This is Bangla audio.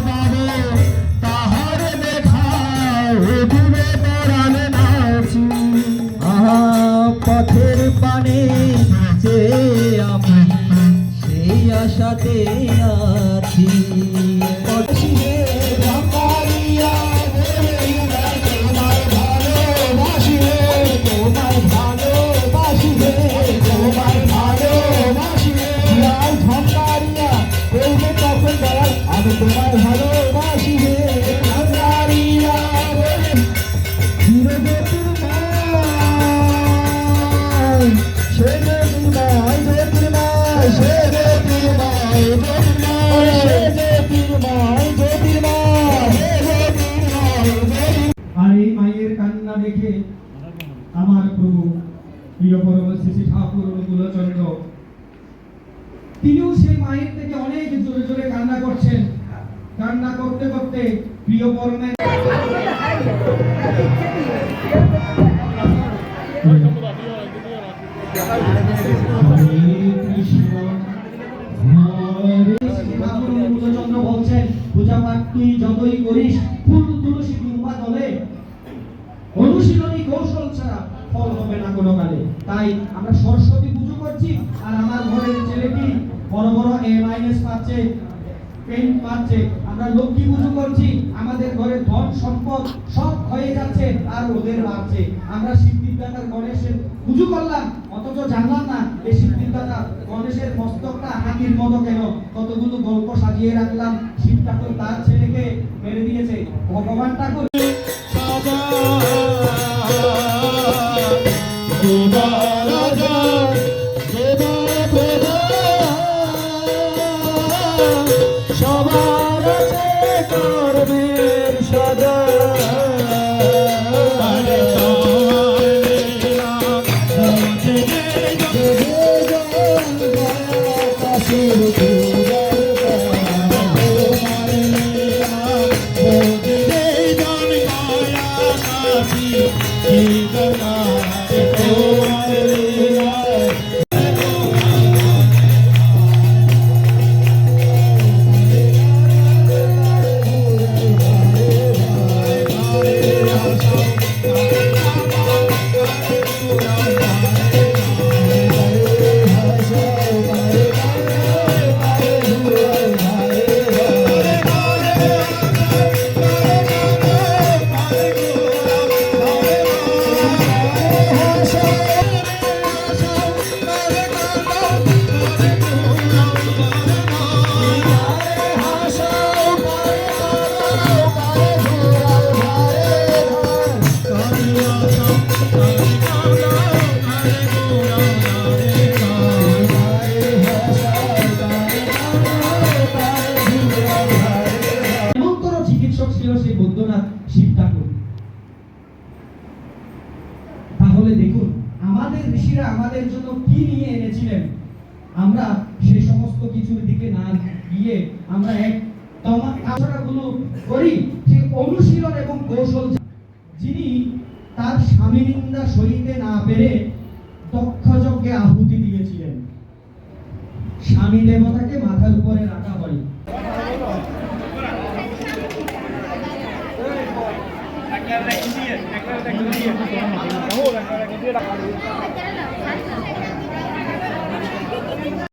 পাবো তাহার দেখা দূরে পরাণে নাচি। আহা পথের পানে যে আমি সেই আশাতে আছি। আমি তোমায় ভালোবাসি রে ভান্ডারিয়া জ্যোতির্ময় সে জ্যোতির্ময় জ্যোতির্ময় সে জ্যোতির্ময় জ্যোতির্ময় সে জ্যোতির্ময় জ্যোতির্ময়। আর এই মায়ের কান্না দেখে আমার প্রভু প্রিয় পরম শ্রী ঠাকুর অনুকূলচন্দ্র তিনিও সেই মায়ের থেকে অনেক জোরে জোরে কান্না করছেন। কান্না করতে করতে প্রিয় পরমের অনুকূলচন্দ্র বলছেন, পূজা পাঠ তুই যতই করিস ফুল তুলসী দুর্বা দলে, অনুশীলনী কৌশল ছাড়া ফল হবে না কোনো কালে। তাই আমরা সরস্বতী পুজো করছি আর আমার ঘরের ছেলেটি বড় বড় A- পাচ্ছে, পেন পাচ্ছে। আমরা লক্ষ্মী পুজো করছি, আমাদের ঘরে ধন সম্পদ সব হয়ে যাচ্ছে আর ওদের বাড়ছে। আমরা সিদ্ধিদাতার গণেশের পুজো করলাম অথচ জানলাম না এই সিদ্ধিদাতা গণেশের মস্তকটা হাতির মতো কেন। কতগুলো গল্প সাজিয়ে রাখলাম, শিব ঠাকুর তার ছেলেকে মেরে দিয়েছে, ভগবান ঠাকুর সবার আছে কর্মের সাজা সেই বৈদ্যনাথ শিব ঠাকুর। তাহলে দেখুন আমাদের ঋষিরা আমাদের জন্য কি নিয়ে এনেছিলেন। আমরা সেই সমস্ত কিছুর দিকে না গিয়ে আমরা এক গুলো করি যে অনুশীলন এবং কৌশল। যিনি তার স্বামী নিন্দা সইতে না পেরে দক্ষ যজ্ঞে আহুতি দিয়েছিলেন। স্বামী দেবতাকে মাথার উপরে রাখা হয়।